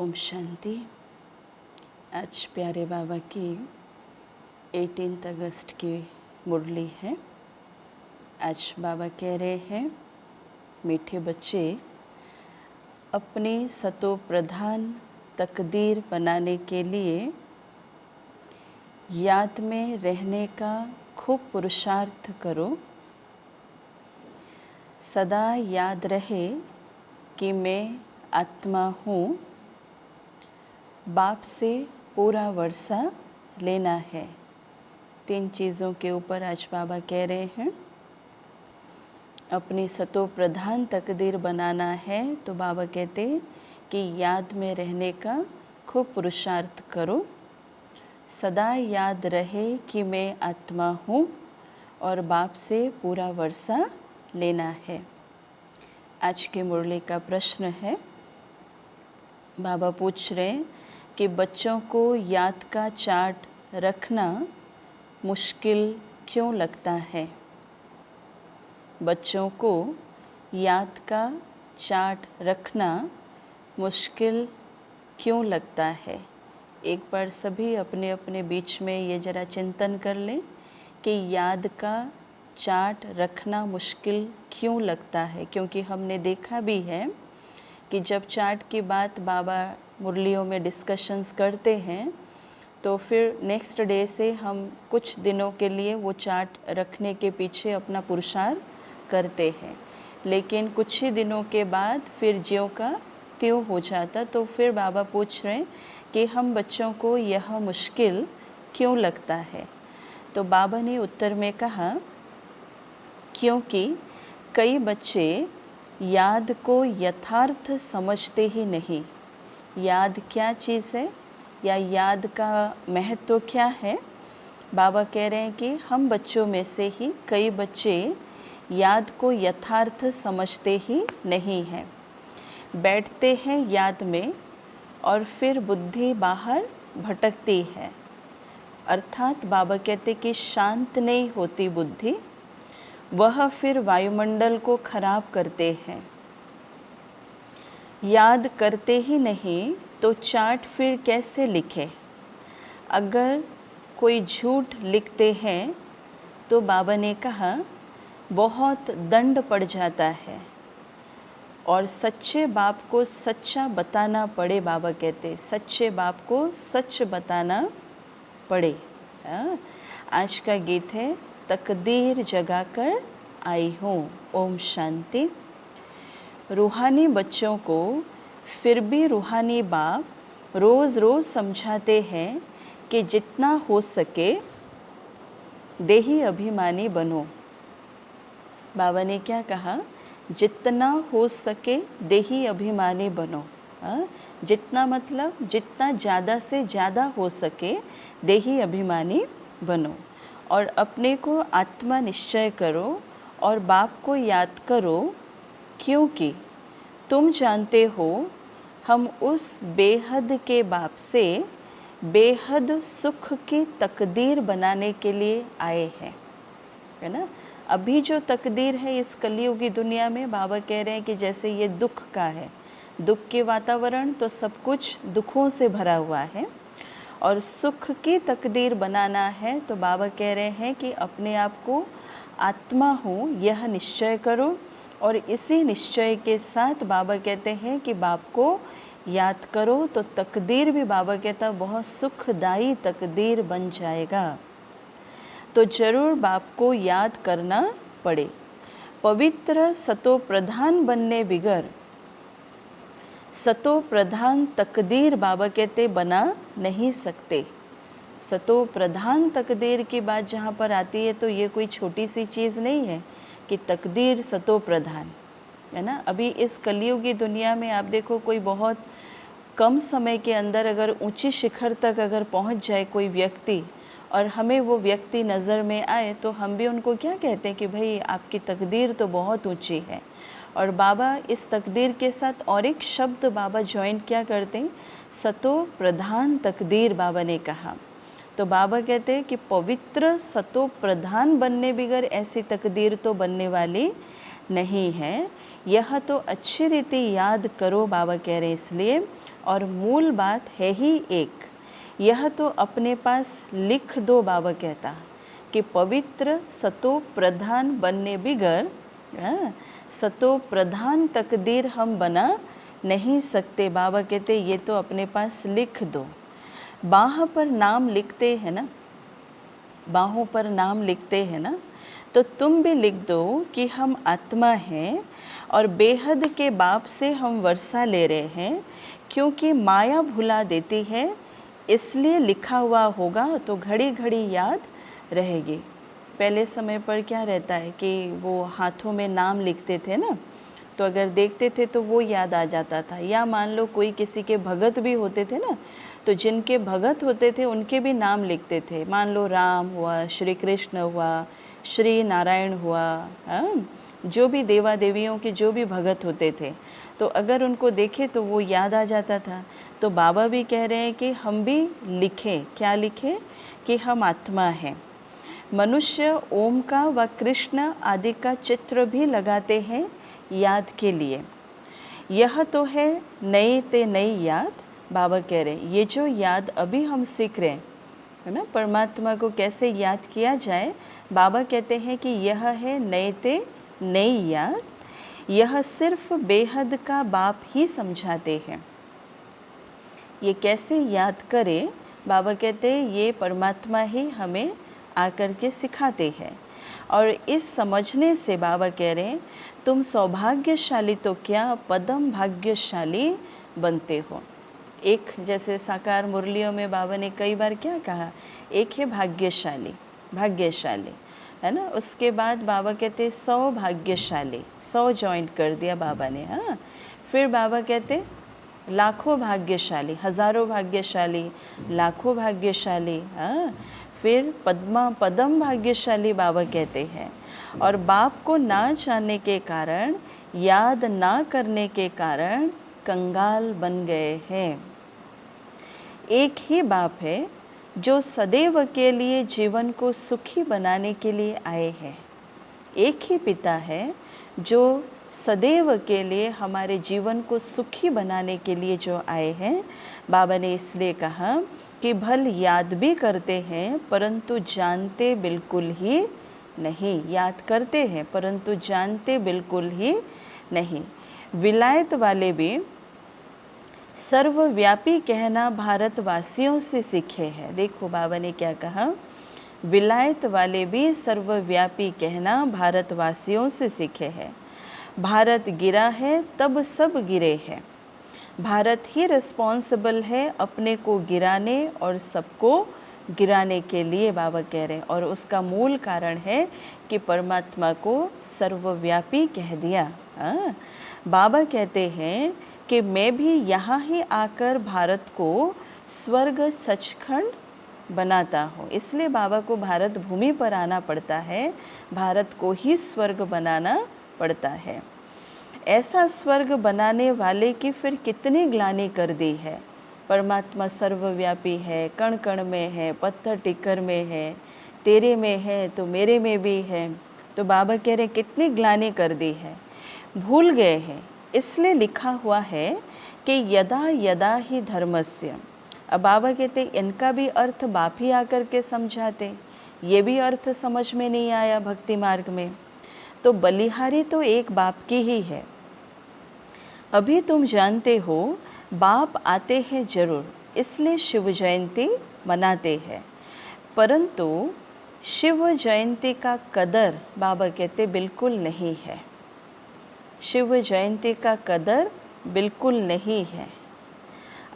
ओम शांति। आज प्यारे बाबा की 18 अगस्त की मुरली है। आज बाबा कह रहे हैं, मीठे बच्चे, अपनी सतो प्रधान तकदीर बनाने के लिए याद में रहने का खूब पुरुषार्थ करो। सदा याद रहे कि मैं आत्मा हूँ। बाप से पूरा वर्षा लेना है। 3 चीज़ों के ऊपर आज बाबा कह रहे हैं। अपनी सतो प्रधान तकदीर बनाना है तो बाबा कहते कि याद में रहने का खूब पुरुषार्थ करो। सदा याद रहे कि मैं आत्मा हूँ और बाप से पूरा वर्षा लेना है। आज के मुरली का प्रश्न है, बाबा पूछ रहे हैं कि बच्चों को याद का चार्ट रखना मुश्किल क्यों लगता है। बच्चों को याद का चार्ट रखना मुश्किल क्यों लगता है। एक बार सभी अपने अपने बीच में ये ज़रा चिंतन कर लें कि याद का चार्ट रखना मुश्किल क्यों लगता है। क्योंकि हमने देखा भी है कि जब चार्ट की बात बाबा मुरलियों में डिस्कशंस करते हैं तो फिर नेक्स्ट डे से हम कुछ दिनों के लिए वो चार्ट रखने के पीछे अपना पुरुषार्थ करते हैं, लेकिन कुछ ही दिनों के बाद फिर ज्यों का त्यों हो जाता। तो फिर बाबा पूछ रहे हैं कि हम बच्चों को यह मुश्किल क्यों लगता है। तो बाबा ने उत्तर में कहा, क्योंकि कई बच्चे याद को यथार्थ समझते ही नहीं। याद क्या चीज़ है या याद का महत्व क्या है। बाबा कह रहे हैं कि हम बच्चों में से ही कई बच्चे याद को यथार्थ समझते ही नहीं हैं। बैठते हैं याद में और फिर बुद्धि बाहर भटकती है। अर्थात बाबा कहते कि शांत नहीं होती बुद्धि, वह फिर वायुमंडल को खराब करते हैं। याद करते ही नहीं तो चार्ट फिर कैसे लिखे। अगर कोई झूठ लिखते हैं तो बाबा ने कहा बहुत दंड पड़ जाता है और सच्चे बाप को सच्चा बताना पड़े। बाबा कहते सच्चे बाप को सच बताना पड़े। आज का गीत है, तकदीर जगाकर आई हूँ। ओम शांति। रूहानी बच्चों को फिर भी रूहानी बाप रोज़ रोज़ समझाते हैं कि जितना हो सके देही अभिमानी बनो। बाबा ने क्या कहा, जितना हो सके देही अभिमानी बनो। जितना मतलब जितना ज़्यादा से ज़्यादा हो सके देही अभिमानी बनो और अपने को आत्मा निश्चय करो और बाप को याद करो। क्योंकि तुम जानते हो हम उस बेहद के बाप से बेहद सुख की तकदीर बनाने के लिए आए हैं, है ना। अभी जो तकदीर है इस कलयुगी दुनिया में, बाबा कह रहे हैं कि जैसे ये दुख का है, दुख के वातावरण तो सब कुछ दुखों से भरा हुआ है और सुख की तकदीर बनाना है तो बाबा कह रहे हैं कि अपने आप को आत्मा हूँ यह निश्चय करो। और इसी निश्चय के साथ बाबा कहते हैं कि बाप को याद करो तो तकदीर भी बाबा कहता बहुत सुखदायी तकदीर बन जाएगा। तो जरूर बाप को याद करना पड़े। पवित्र सतो प्रधान बनने बिगर सतो प्रधान तकदीर बाबा कहते बना नहीं सकते। सतो प्रधान तकदीर की बात जहाँ पर आती है तो ये कोई छोटी सी चीज़ नहीं है कि तकदीर सतो प्रधान, है ना। अभी इस कलयुगी दुनिया में आप देखो, कोई बहुत कम समय के अंदर अगर ऊंची शिखर तक अगर पहुंच जाए कोई व्यक्ति और हमें वो व्यक्ति नज़र में आए तो हम भी उनको क्या कहते हैं कि भाई आपकी तकदीर तो बहुत ऊंची है। और बाबा इस तकदीर के साथ और एक शब्द बाबा ज्वाइन क्या करते हैं, सतो प्रधान तकदीर बाबा ने कहा। तो बाबा कहते हैं कि पवित्र सतो प्रधान बनने बिगर ऐसी तकदीर तो बनने वाली नहीं है, यह तो अच्छी रीति याद करो, बाबा कह रहे इसलिए। और मूल बात है ही एक, यह तो अपने पास लिख दो, बाबा कहता कि पवित्र सतो प्रधान बनने बिगर सतो प्रधान तकदीर हम बना नहीं सकते। बाबा कहते ये तो अपने पास लिख दो। बाह पर नाम लिखते हैं ना, बाहों पर नाम लिखते हैं ना, तो तुम भी लिख दो कि हम आत्मा हैं और बेहद के बाप से हम वर्षा ले रहे हैं, क्योंकि माया भुला देती है, इसलिए लिखा हुआ होगा तो घड़ी घड़ी याद रहेगी। पहले समय पर क्या रहता है कि वो हाथों में नाम लिखते थे ना, तो अगर देखते थे तो वो याद आ जाता था। या मान लो कोई किसी के भगत भी होते थे ना, तो जिनके भगत होते थे उनके भी नाम लिखते थे। मान लो राम हुआ, श्री कृष्ण हुआ, श्री नारायण हुआ, जो भी देवा देवियों के जो भी भगत होते थे, तो अगर उनको देखे तो वो याद आ जाता था। तो बाबा भी कह रहे हैं कि हम भी लिखें। क्या लिखें? कि हम आत्मा हैं। मनुष्य ओम का व कृष्ण आदि का चित्र भी लगाते हैं याद के लिए। यह तो है नई ते नई याद। बाबा कह रहे ये जो याद अभी हम सीख रहे हैं, है ना, परमात्मा को कैसे याद किया जाए, बाबा कहते हैं कि यह है नए ते नई याद। यह सिर्फ बेहद का बाप ही समझाते हैं। ये कैसे याद करें, बाबा कहते हैं ये परमात्मा ही हमें आकर के सिखाते हैं। और इस समझने से बाबा कह रहे हैं तुम सौभाग्यशाली तो क्या पदम भाग्यशाली बनते हो। एक जैसे साकार मुरलियों में बाबा ने कई बार क्या कहा, एक है भाग्यशाली, भाग्यशाली, है ना। उसके बाद बाबा कहते 100 भाग्यशाली, 100 जॉइंट कर दिया बाबा ने। हाँ, फिर बाबा कहते लाखों भाग्यशाली, हजारों भाग्यशाली, लाखों भाग्यशाली। हाँ, फिर पदम भाग्यशाली बाबा कहते हैं। और बाप को ना जानने के कारण, याद ना करने के कारण कंगाल बन गए हैं। एक ही बाप है जो सदैव के लिए जीवन को सुखी बनाने के लिए आए हैं। एक ही पिता है जो सदैव के लिए हमारे जीवन को सुखी बनाने के लिए जो आए हैं। बाबा ने इसलिए कहा कि भल याद भी करते हैं परंतु जानते बिल्कुल ही नहीं। याद करते हैं परंतु जानते बिल्कुल ही नहीं। विलायत वाले भी सर्वव्यापी कहना भारतवासियों से सीखे हैं। देखो बाबा ने क्या कहा, विलायत वाले भी सर्वव्यापी कहना भारतवासियों से सीखे हैं। भारत गिरा है तब सब गिरे हैं। भारत ही रिस्पॉन्सिबल है अपने को गिराने और सबको गिराने के लिए, बाबा कह रहे हैं। और उसका मूल कारण है कि परमात्मा को सर्वव्यापी कह दिया। बाबा कहते हैं कि मैं भी यहाँ ही आकर भारत को स्वर्ग सचखंड बनाता हूँ। इसलिए बाबा को भारत भूमि पर आना पड़ता है, भारत को ही स्वर्ग बनाना पड़ता है। ऐसा स्वर्ग बनाने वाले की फिर कितनी ग्लानि कर दी है। परमात्मा सर्वव्यापी है, कण कण में है, पत्थर टिक्कर में है, तेरे में है तो मेरे में भी है। तो बाबा कह रहे कितनी ग्लानि कर दी है, भूल गए हैं। इसलिए लिखा हुआ है कि यदा यदा ही धर्मस्य। अब बाबा कहते इनका भी अर्थ बाप ही आकर के समझाते, ये भी अर्थ समझ में नहीं आया भक्ति मार्ग में। तो बलिहारी तो एक बाप की ही है। अभी तुम जानते हो बाप आते हैं जरूर, इसलिए शिव जयंती मनाते हैं। परंतु शिव जयंती का कदर बाबा कहते बिल्कुल नहीं है। शिव जयंती का कदर बिल्कुल नहीं है।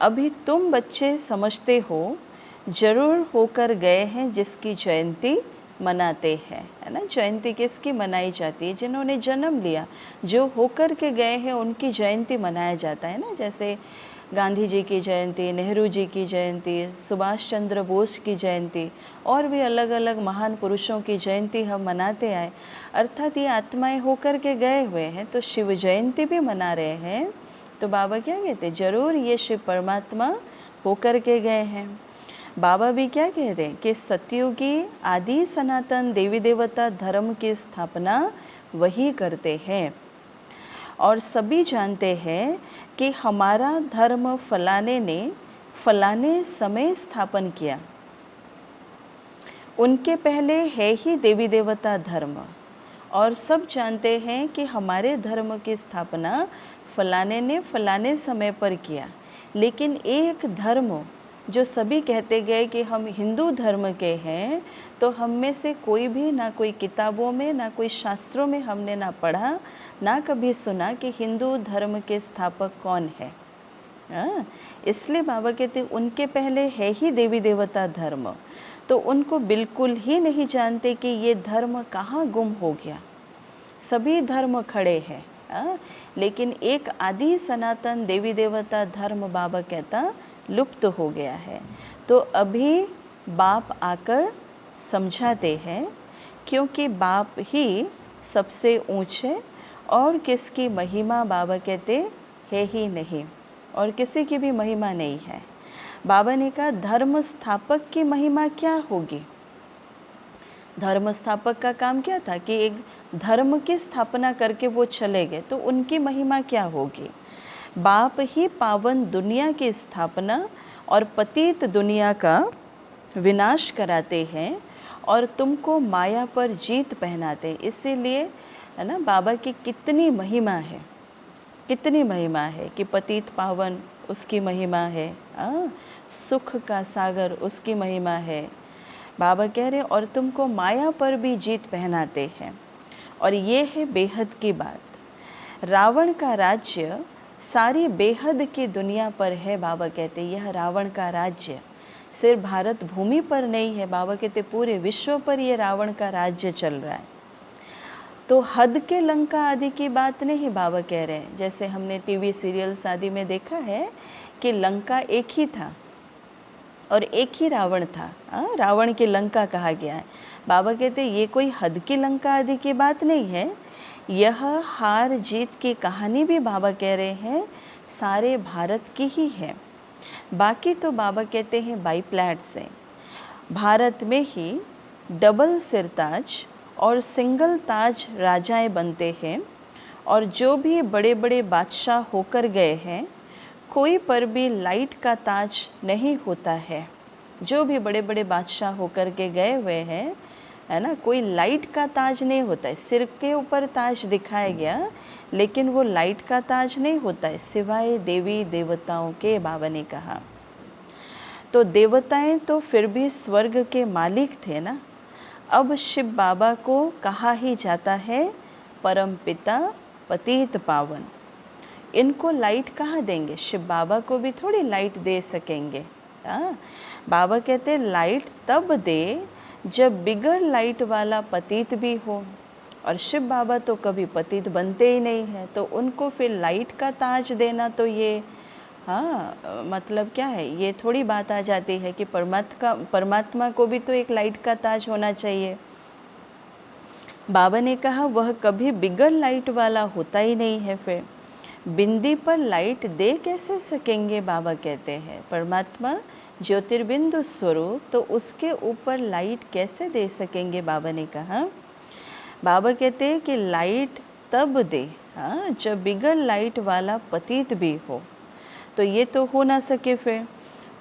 अभी तुम बच्चे समझते हो जरूर होकर गए हैं जिसकी जयंती मनाते हैं, है ना। जयंती किसकी मनाई जाती है? जिन्होंने जन्म लिया, जो होकर के गए हैं उनकी जयंती मनाया जाता है ना। जैसे गांधी जी की जयंती, नेहरू जी की जयंती, सुभाष चंद्र बोस की जयंती और भी अलग अलग महान पुरुषों की जयंती हम मनाते आए। अर्थात ये आत्माएं होकर के गए हुए हैं, तो शिव जयंती भी मना रहे हैं। तो बाबा क्या कहते, जरूर ये शिव परमात्मा होकर के गए हैं। बाबा भी क्या कह रहे हैं कि सतयुगी आदि सनातन देवी देवता धर्म की स्थापना वही करते हैं, और सभी जानते हैं कि हमारा धर्म फलाने ने फलाने समय स्थापन किया। उनके पहले है ही देवी देवता धर्म, और सब जानते हैं कि हमारे धर्म की स्थापना फलाने ने फलाने समय पर किया। लेकिन एक धर्म जो सभी कहते गए कि हम हिंदू धर्म के हैं, तो हम में से कोई भी ना कोई किताबों में ना कोई शास्त्रों में हमने ना पढ़ा ना कभी सुना कि हिंदू धर्म के स्थापक कौन है। इसलिए बाबा कहते उनके पहले है ही देवी देवता धर्म, तो उनको बिल्कुल ही नहीं जानते कि ये धर्म कहाँ गुम हो गया। सभी धर्म खड़े हैं, लेकिन एक आदि सनातन देवी देवता धर्म बाबा कहता लुप्त हो गया है। तो अभी बाप आकर समझाते हैं, क्योंकि बाप ही सबसे ऊंचे और किसकी महिमा बाबा कहते है ही नहीं, और किसी की भी महिमा नहीं है। बाबा ने कहा धर्म स्थापक की महिमा क्या होगी। धर्म स्थापक का काम क्या था कि एक धर्म की स्थापना करके वो चले गए, तो उनकी महिमा क्या होगी। बाप ही पावन दुनिया की स्थापना और पतित दुनिया का विनाश कराते हैं और तुमको माया पर जीत पहनाते हैं। इसीलिए है ना, बाबा की कितनी महिमा है, कितनी महिमा है कि पतित पावन उसकी महिमा है, सुख का सागर उसकी महिमा है। बाबा कह रहे और तुमको माया पर भी जीत पहनाते हैं। और ये है बेहद की बात। रावण का राज्य सारी बेहद की दुनिया पर है। बाबा कहते यह रावण का राज्य सिर्फ भारत भूमि पर नहीं है, बाबा कहते पूरे विश्व पर ये रावण का राज्य चल रहा है। तो हद के लंका आदि की बात नहीं बाबा कह रहे हैं। जैसे हमने टीवी सीरियल्स आदि में देखा है कि लंका एक ही था और एक ही रावण था, रावण की लंका कहा गया है। बाबा कहते ये कोई हद की लंका आदि की बात नहीं है, यह हार जीत की कहानी भी बाबा कह रहे हैं सारे भारत की ही है। बाकी तो बाबा कहते हैं बाईप्लैट से भारत में ही डबल सिरताज और सिंगल ताज राजाएं बनते हैं, और जो भी बड़े बड़े बादशाह होकर गए हैं कोई पर भी लाइट का ताज नहीं होता है। जो भी बड़े बड़े बादशाह होकर के गए हुए हैं, है ना, कोई लाइट का ताज नहीं होता है। सिर के ऊपर ताज दिखाया गया, लेकिन वो लाइट का ताज नहीं होता है, सिवाय देवी देवताओं के, बाबा ने कहा। तो देवताएं तो फिर भी स्वर्ग के मालिक थे ना। अब शिव बाबा को कहा ही जाता है परम पिता पतित पावन। इनको लाइट कहाँ देंगे, शिव बाबा को भी थोड़ी लाइट दे सकेंगे। बाबा कहते लाइट तब दे जब बिगर लाइट वाला पतित भी हो, और शिव बाबा तो कभी पतित बनते ही नहीं है, तो उनको फिर लाइट का ताज देना तो ये मतलब क्या है, ये थोड़ी बात आ जाती है कि परमात्मा को भी तो एक लाइट का ताज होना चाहिए। बाबा ने कहा वह कभी बिगर लाइट वाला होता ही नहीं है, फिर बिंदी पर लाइट दे कैसे सकेंगे। बाबा कहते हैं परमात्मा ज्योतिर्बिंदु स्वरूप, तो उसके ऊपर लाइट कैसे दे सकेंगे। बाबा ने कहा, बाबा कहते हैं कि लाइट तब दे जब बिगर लाइट वाला पतित भी हो, तो ये तो हो ना सके फिर।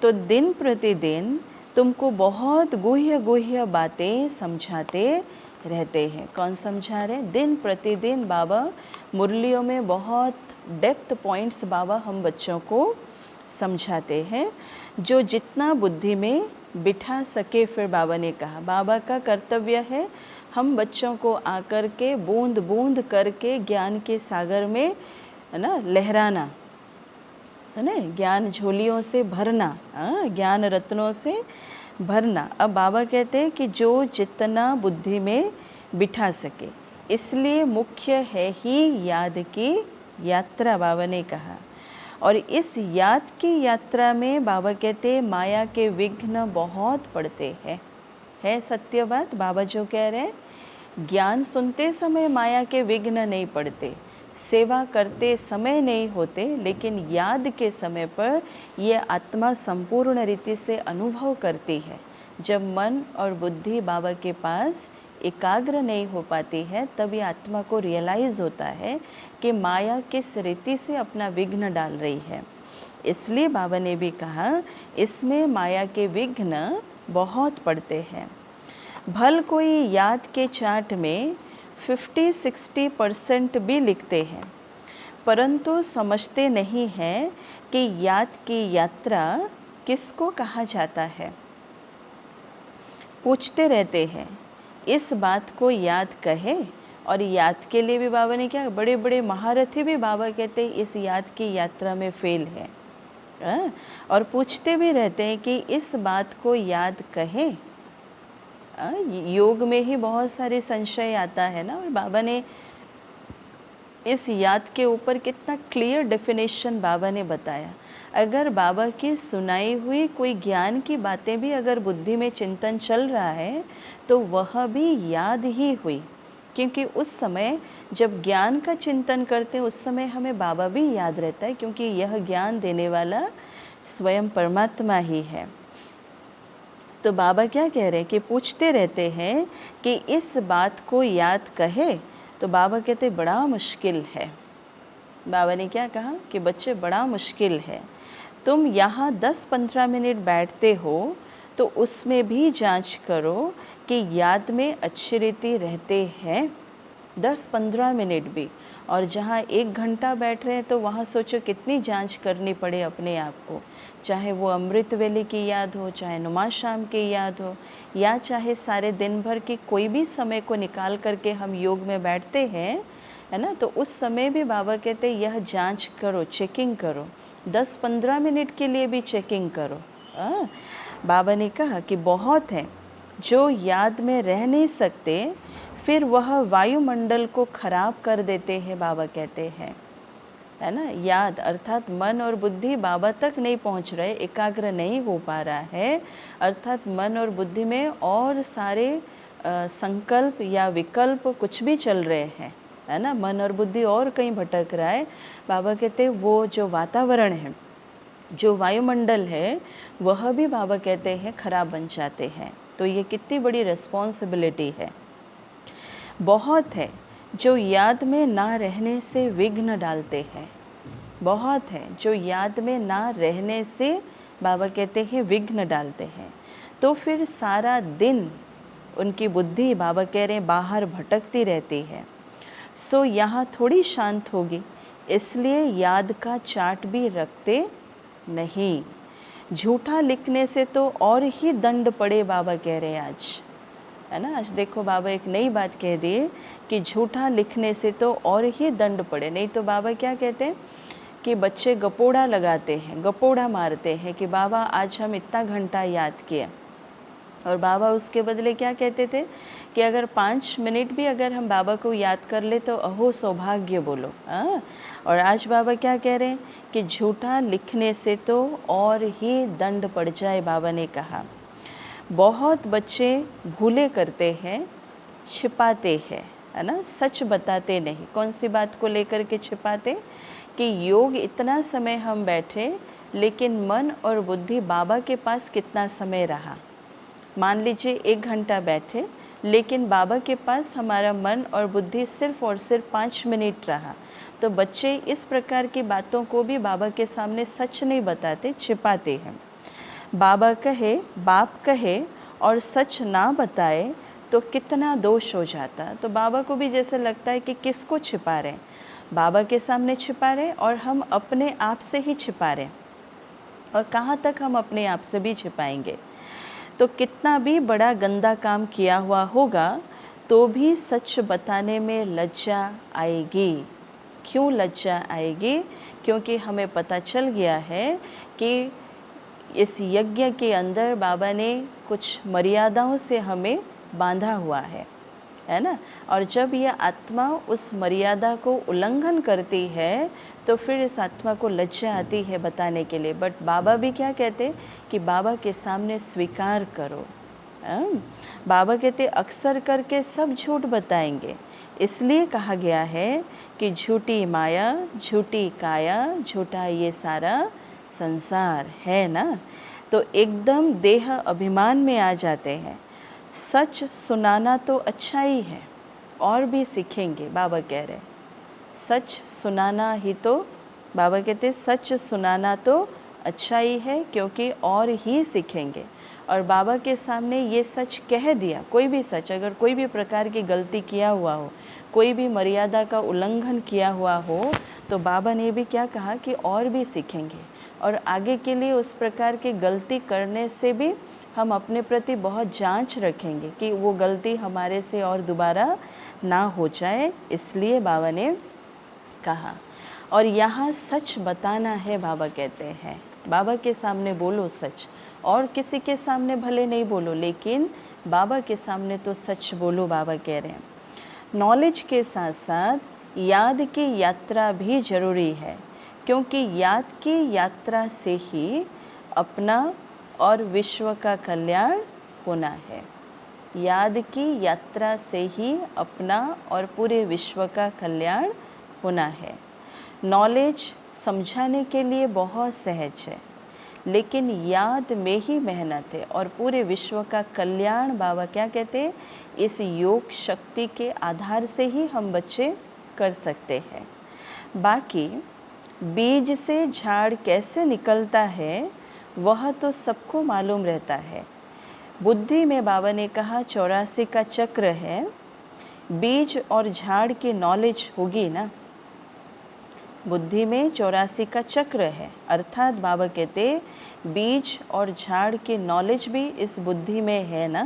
तो दिन प्रतिदिन तुमको बहुत गुह्य गुह्य बातें समझाते रहते हैं। कौन समझा रहे? दिन प्रतिदिन बाबा मुरलियों में बहुत डेप्थ पॉइंट्स बाबा हम बच्चों को समझाते हैं, जो जितना बुद्धि में बिठा सके। फिर बाबा ने कहा बाबा का कर्तव्य है हम बच्चों को आकर के बूंद बूंद करके ज्ञान के सागर में, है ना, लहराना, सुने, ज्ञान झोलियों से भरना, ज्ञान रत्नों से भरना। अब बाबा कहते हैं कि जो जितना बुद्धि में बिठा सके, इसलिए मुख्य है ही याद की यात्रा, बाबा ने कहा। और इस याद की यात्रा में बाबा कहते हैं माया के विघ्न बहुत पड़ते हैं। है सत्य बात बाबा जो कह रहे हैं, ज्ञान सुनते समय माया के विघ्न नहीं पड़ते, सेवा करते समय नहीं होते, लेकिन याद के समय पर ये आत्मा संपूर्ण रीति से अनुभव करती है। जब मन और बुद्धि बाबा के पास एकाग्र नहीं हो पाती है, तब ये आत्मा को रियलाइज़ होता है कि माया किस रीति से अपना विघ्न डाल रही है। इसलिए बाबा ने भी कहा, इसमें माया के विघ्न बहुत पड़ते हैं। भल कोई याद के चार्ट में 50-60% भी लिखते हैं, परंतु समझते नहीं हैं कि याद की यात्रा किसको कहा जाता है। पूछते रहते हैं, इस बात को याद कहे। और याद के लिए भी बाबा ने क्या, बड़े बड़े महारथी भी बाबा कहते हैं इस याद की यात्रा में फेल है। और पूछते भी रहते हैं कि इस बात को याद कहे। योग में ही बहुत सारे संशय आता है ना, और बाबा ने इस याद के ऊपर कितना क्लियर डेफिनेशन बाबा ने बताया। अगर बाबा की सुनाई हुई कोई ज्ञान की बातें भी अगर बुद्धि में चिंतन चल रहा है, तो वह भी याद ही हुई, क्योंकि उस समय जब ज्ञान का चिंतन करते हैं उस समय हमें बाबा भी याद रहता है, क्योंकि यह ज्ञान देने वाला स्वयं परमात्मा ही है। तो बाबा क्या कह रहे हैं कि पूछते रहते हैं कि इस बात को याद कहे। तो बाबा कहते बड़ा मुश्किल है। बाबा ने क्या कहा कि बच्चे बड़ा मुश्किल है, तुम यहाँ 10-15 मिनट बैठते हो तो उसमें भी जांच करो कि याद में अच्छी रीति रहते हैं। 10-15 मिनट भी, और जहाँ 1 घंटा बैठ रहे हैं तो वहाँ सोचो कितनी जांच करनी पड़े अपने आप को। चाहे वो अमृत वेले की याद हो, चाहे नुमा शाम की याद हो, या चाहे सारे दिन भर की कोई भी समय को निकाल करके हम योग में बैठते हैं, है ना, तो उस समय भी बाबा कहते हैं यह जांच करो, चेकिंग करो। 10-15 मिनट के लिए भी चेकिंग करो। बाबा ने कहा कि बहुत है जो याद में रह नहीं सकते, फिर वह वायुमंडल को खराब कर देते हैं। बाबा कहते हैं, है ना, याद अर्थात मन और बुद्धि बाबा तक नहीं पहुंच रहे, एकाग्र नहीं हो पा रहा है, अर्थात मन और बुद्धि में और सारे संकल्प या विकल्प कुछ भी चल रहे हैं, है ना, मन और बुद्धि और कहीं भटक रहा है। बाबा कहते हैं वो जो वातावरण है, जो वायुमंडल है, वह भी बाबा कहते हैं खराब बन जाते हैं। तो ये कितनी बड़ी रिस्पॉन्सिबिलिटी है। बहुत है जो याद में ना रहने से विघ्न डालते हैं। बहुत है जो याद में ना रहने से बाबा कहते हैं विघ्न डालते हैं। तो फिर सारा दिन उनकी बुद्धि बाबा कह रहे हैं बाहर भटकती रहती है। सो यहाँ थोड़ी शांत होगी, इसलिए याद का चार्ट भी रखते नहीं। झूठा लिखने से तो और ही दंड पड़े, बाबा कह रहे हैं आज, है ना। आज देखो बाबा एक नई बात कह दिए कि झूठा लिखने से तो और ही दंड पड़े। नहीं तो बाबा क्या कहते हैं कि बच्चे गपोड़ा लगाते हैं, गपोड़ा मारते हैं कि बाबा आज हम इतना घंटा याद किए, और बाबा उसके बदले क्या कहते थे कि अगर 5 मिनट भी अगर हम बाबा को याद कर ले तो अहो सौभाग्य बोलो। और आज बाबा क्या कह रहे हैं कि झूठा लिखने से तो और ही दंड पड़ जाए। बाबा ने कहा बहुत बच्चे भूले करते हैं, छिपाते हैं, है ना, सच बताते नहीं। कौन सी बात को लेकर के छिपाते कि योग इतना समय हम बैठे, लेकिन मन और बुद्धि बाबा के पास कितना समय रहा। मान लीजिए 1 घंटा बैठे, लेकिन बाबा के पास हमारा मन और बुद्धि सिर्फ और सिर्फ 5 मिनट रहा। तो बच्चे इस प्रकार की बातों को भी बाबा के सामने सच नहीं बताते, छिपाते हैं। बाबा कहे, बाप कहे और सच ना बताए तो कितना दोष हो जाता। तो बाबा को भी जैसे लगता है कि किसको छिपा रहे हैं, बाबा के सामने छिपा रहे और हम अपने आप से ही छिपा रहे, और कहाँ तक हम अपने आप से भी छिपाएंगे। तो कितना भी बड़ा गंदा काम किया हुआ होगा तो भी सच बताने में लज्जा आएगी। क्यों लज्जा आएगी? क्योंकि हमें पता चल गया है कि इस यज्ञ के अंदर बाबा ने कुछ मर्यादाओं से हमें बांधा हुआ है ना। और जब यह आत्मा उस मर्यादा को उल्लंघन करती है तो फिर इस आत्मा को लज्जा आती है बताने के लिए। बट बाबा भी क्या कहते कि बाबा के सामने स्वीकार करो, बाबा कहते अक्सर करके सब झूठ बताएंगे, इसलिए कहा गया है कि झूठी माया, झूठी काया, झूठा ये सारा संसार है ना। तो एकदम देह अभिमान में आ जाते हैं। सच सुनाना तो अच्छा ही है, और भी सीखेंगे, बाबा कह रहे सच सुनाना ही तो, बाबा कहते सच सुनाना तो अच्छा ही है, क्योंकि और ही सीखेंगे। और बाबा के सामने ये सच कह दिया, कोई भी सच, अगर कोई भी प्रकार की गलती किया हुआ हो, कोई भी मर्यादा का उल्लंघन किया हुआ हो, तो बाबा ने भी क्या कहा कि और भी सीखेंगे, और आगे के लिए उस प्रकार की गलती करने से भी हम अपने प्रति बहुत जांच रखेंगे कि वो गलती हमारे से और दोबारा ना हो जाए, इसलिए बाबा ने कहा। और यहाँ सच बताना है, बाबा कहते हैं बाबा के सामने बोलो सच, और किसी के सामने भले नहीं बोलो, लेकिन बाबा के सामने तो सच बोलो, बाबा कह रहे हैं। नॉलेज के साथ साथ याद की यात्रा भी जरूरी है, क्योंकि याद की यात्रा से ही अपना और विश्व का कल्याण होना है। याद की यात्रा से ही अपना और पूरे विश्व का कल्याण होना है। नॉलेज समझाने के लिए बहुत सहज है, लेकिन याद में ही मेहनत है, और पूरे विश्व का कल्याण बाबा क्या कहते हैं, इस योग शक्ति के आधार से ही हम बच्चे कर सकते हैं। बाकी बीज से झाड़ कैसे निकलता है वह तो सबको मालूम रहता है। बुद्धि में बाबा ने कहा 84 का चक्र है, बीज और झाड़ की नॉलेज होगी ना। बुद्धि में 84 का चक्र है, अर्थात बाबा कहते बीज और झाड़ की नॉलेज भी इस बुद्धि में है ना।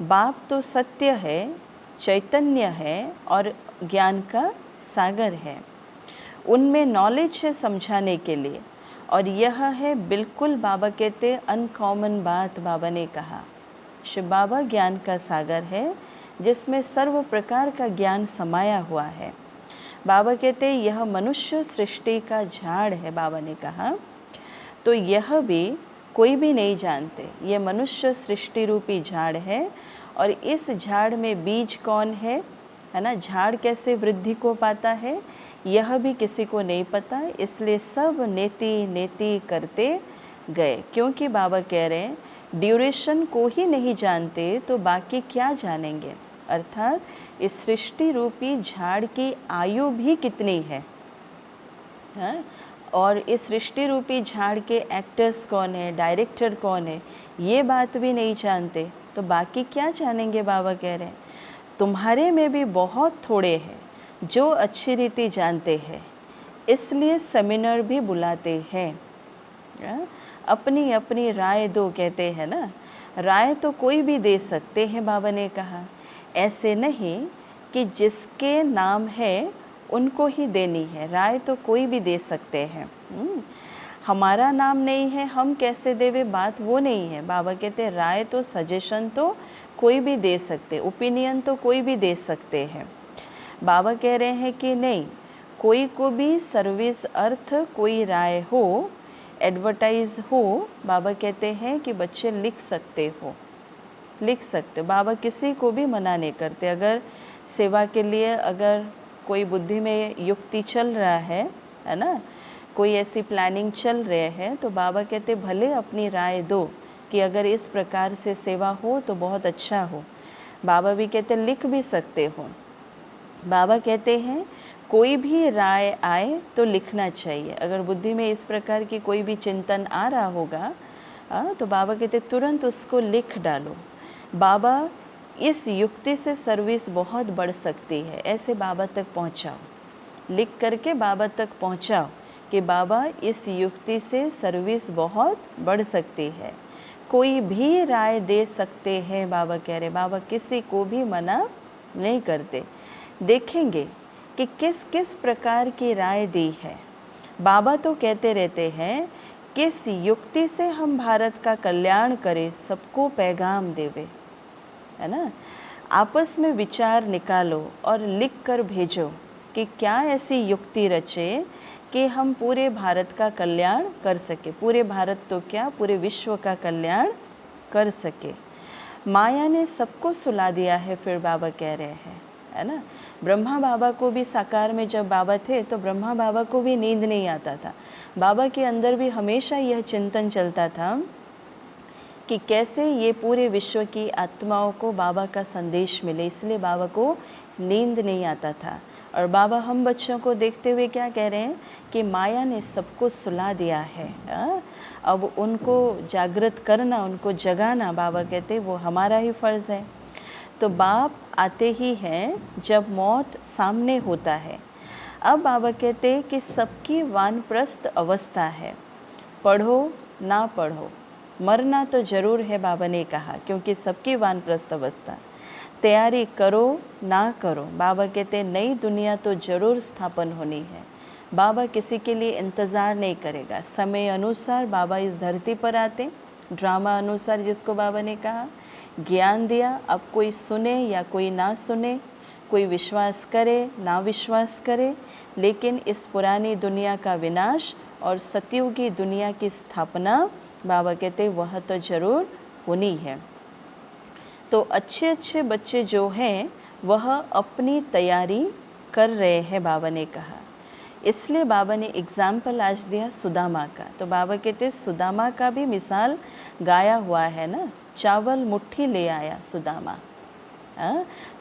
बाप तो सत्य है, चैतन्य है और ज्ञान का सागर है, उनमें नॉलेज है समझाने के लिए, और यह है बिल्कुल बाबा कहते अनकॉमन बात। बाबा ने कहा शिव बाबा ज्ञान का सागर है, जिसमें सर्व प्रकार का ज्ञान समाया हुआ है। बाबा कहते यह मनुष्य सृष्टि का झाड़ है, बाबा ने कहा, तो यह भी कोई भी नहीं जानते, ये मनुष्य सृष्टि रूपी झाड़ है, और इस झाड़ में बीज कौन है ना, झाड़ कैसे वृद्धि को पाता है यह भी किसी को नहीं पता, इसलिए सब नेति नेति करते गए, क्योंकि बाबा कह रहे हैं ड्यूरेशन को ही नहीं जानते तो बाकी क्या जानेंगे। अर्थात इस सृष्टि रूपी झाड़ की आयु भी कितनी है, और इस सृष्टि रूपी झाड़ के एक्टर्स कौन है, डायरेक्टर कौन है, ये बात भी नहीं जानते, तो बाकी क्या जानेंगे। बाबा कह रहे हैं तुम्हारे में भी बहुत थोड़े हैं जो अच्छी रीति जानते हैं, इसलिए सेमिनार भी बुलाते हैं। अपनी अपनी राय दो, कहते हैं ना, राय तो कोई भी दे सकते हैं, बाबा ने कहा, ऐसे नहीं कि जिसके नाम है उनको ही देनी है, राय तो कोई भी दे सकते हैं। हमारा नाम नहीं है, हम कैसे देवे, बात वो नहीं है। बाबा कहते राय तो, सजेशन तो कोई भी दे सकते, ओपिनियन तो कोई भी दे सकते हैं। बाबा कह रहे हैं कि नहीं, कोई को भी सर्विस अर्थ कोई राय हो, एडवर्टाइज हो, बाबा कहते हैं कि बच्चे लिख सकते हो, लिख सकते। बाबा किसी को भी मना नहीं करते। अगर सेवा के लिए अगर कोई बुद्धि में युक्ति चल रहा है ना, कोई ऐसी प्लानिंग चल रहे हैं, तो बाबा कहते भले अपनी राय दो कि अगर इस प्रकार से सेवा हो तो बहुत अच्छा हो। बाबा भी कहते लिख भी सकते हो। बाबा कहते हैं कोई भी राय आए तो लिखना चाहिए। अगर बुद्धि में इस प्रकार की कोई भी चिंतन आ रहा होगा तो बाबा कहते तुरंत उसको लिख डालो। बाबा इस युक्ति से सर्विस बहुत बढ़ सकती है, ऐसे बाबा तक पहुंचाओ, लिख करके बाबा तक पहुंचाओ कि बाबा इस युक्ति से सर्विस बहुत बढ़ सकती है। कोई भी राय दे सकते हैं, बाबा कह रहे। बाबा किसी को भी मना नहीं करते। देखेंगे कि किस किस प्रकार की राय दी है। बाबा तो कहते रहते हैं किस युक्ति से हम भारत का कल्याण करें, सबको पैगाम देवे, है ना। आपस में विचार निकालो और लिख कर भेजो कि क्या ऐसी युक्ति रचे कि हम पूरे भारत का कल्याण कर सके। पूरे भारत तो क्या, पूरे विश्व का कल्याण कर सके। माया ने सबको सुला दिया है, फिर बाबा कह रहे हैं, है ना। ब्रह्मा बाबा को भी साकार में जब बाबा थे तो ब्रह्मा बाबा को भी नींद नहीं आता था। बाबा के अंदर भी हमेशा यह चिंतन चलता था कि कैसे ये पूरे विश्व की आत्माओं को बाबा का संदेश मिले, इसलिए बाबा को नींद नहीं आता था। और बाबा हम बच्चों को देखते हुए क्या कह रहे हैं कि माया ने सबको सुला दिया है, अब उनको जागृत करना, उनको जगाना, बाबा कहते वो हमारा ही फ़र्ज़ है। तो बाप आते ही हैं जब मौत सामने होता है। अब बाबा कहते कि सबकी वानप्रस्थ अवस्था है, पढ़ो ना पढ़ो, मरना तो ज़रूर है, बाबा ने कहा, क्योंकि सबकी वानप्रस्थ अवस्था। तैयारी करो ना करो, बाबा कहते नई दुनिया तो ज़रूर स्थापन होनी है। बाबा किसी के लिए इंतज़ार नहीं करेगा, समय अनुसार बाबा इस धरती पर आते, ड्रामा अनुसार, जिसको बाबा ने कहा ज्ञान दिया। अब कोई सुने या कोई ना सुने, कोई विश्वास करे ना विश्वास करे, लेकिन इस पुरानी दुनिया का विनाश और सतयुगी दुनिया की स्थापना बाबा कहते वह तो ज़रूर होनी है। तो अच्छे अच्छे बच्चे जो हैं वह अपनी तैयारी कर रहे हैं, बाबा ने कहा। इसलिए बाबा ने एग्ज़ाम्पल आज दिया सुदामा का। तो बाबा कहते सुदामा का भी मिसाल गाया हुआ है ना, चावल मुट्ठी ले आया सुदामा।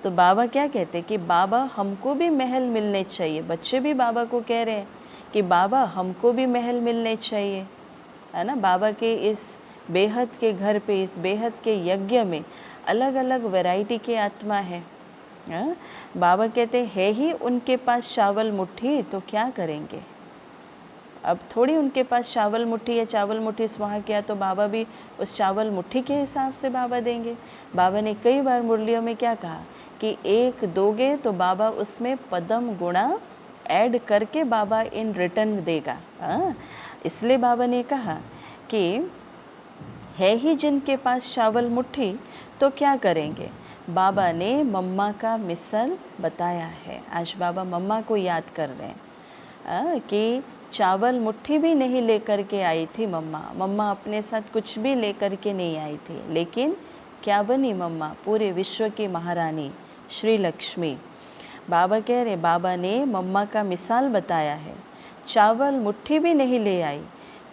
तो बाबा क्या कहते कि बाबा हमको भी महल मिलने चाहिए। बच्चे भी बाबा को कह रहे हैं कि बाबा हमको भी महल मिलने चाहिए, है ना। बाबा के इस बेहद के घर पे, इस बेहद के यज्ञ में अलग अलग वैरायटी के आत्मा है। बाबा कहते है ही उनके पास चावल मुट्ठी, तो क्या करेंगे। अब थोड़ी उनके पास चावल मुट्ठी या चावल मुट्ठी स्वाहा किया तो बाबा भी उस चावल मुट्ठी के हिसाब से बाबा देंगे। बाबा ने कई बार मुरलियों में क्या कहा कि एक दोगे तो बाबा उसमें पदम गुणा ऐड करके बाबा इन रिटर्न देगा। इसलिए बाबा ने कहा कि है ही जिनके पास चावल मुट्ठी तो क्या करेंगे। बाबा ने मम्मा का मिसल बताया है। आज बाबा मम्मा को याद कर रहे हैं कि चावल मुट्ठी भी नहीं लेकर के आई थी मम्मा। मम्मा अपने साथ कुछ भी लेकर के नहीं आई थी, लेकिन क्या बनी मम्मा, पूरे विश्व की महारानी श्री लक्ष्मी। बाबा कह रहे बाबा ने मम्मा का मिसाल बताया है, चावल मुट्ठी भी नहीं ले आई,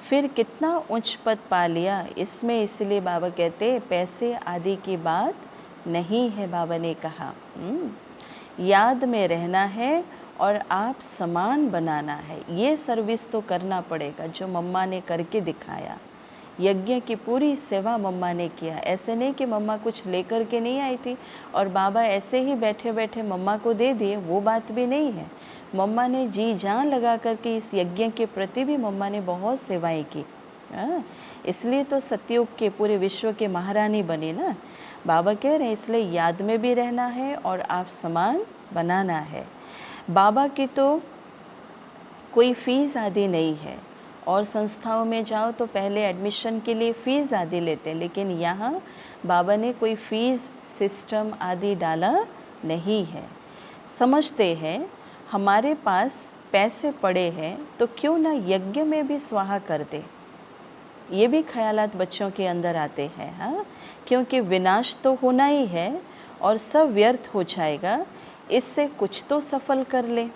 फिर कितना उच्च पद पा लिया इसमें। इसलिए बाबा कहते पैसे आदि की बात नहीं है। बाबा ने कहा याद में रहना है और आप समान बनाना है। ये सर्विस तो करना पड़ेगा जो मम्मा ने करके दिखाया। यज्ञ की पूरी सेवा मम्मा ने किया। ऐसे नहीं कि मम्मा कुछ लेकर के नहीं आई थी और बाबा ऐसे ही बैठे बैठे मम्मा को दे दिए, वो बात भी नहीं है। मम्मा ने जी जान लगा करके इस यज्ञ के प्रति भी मम्मा ने बहुत सेवाएं की। इसलिए तो सतयुग के पूरे विश्व के महारानी बनी ना। बाबा कह रहे हैं इसलिए याद में भी रहना है और आप समान बनाना है। बाबा की तो कोई फ़ीस आदि नहीं है, और संस्थाओं में जाओ तो पहले एडमिशन के लिए फ़ीस आदि लेते हैं, लेकिन यहाँ बाबा ने कोई फ़ीस सिस्टम आदि डाला नहीं है। समझते हैं हमारे पास पैसे पड़े हैं तो क्यों ना यज्ञ में भी स्वाहा कर दे। ये भी ख्यालात बच्चों के अंदर आते हैं। हाँ, क्योंकि विनाश तो होना ही है और सब व्यर्थ हो जाएगा। इससे कुछ तो सफल कर ले,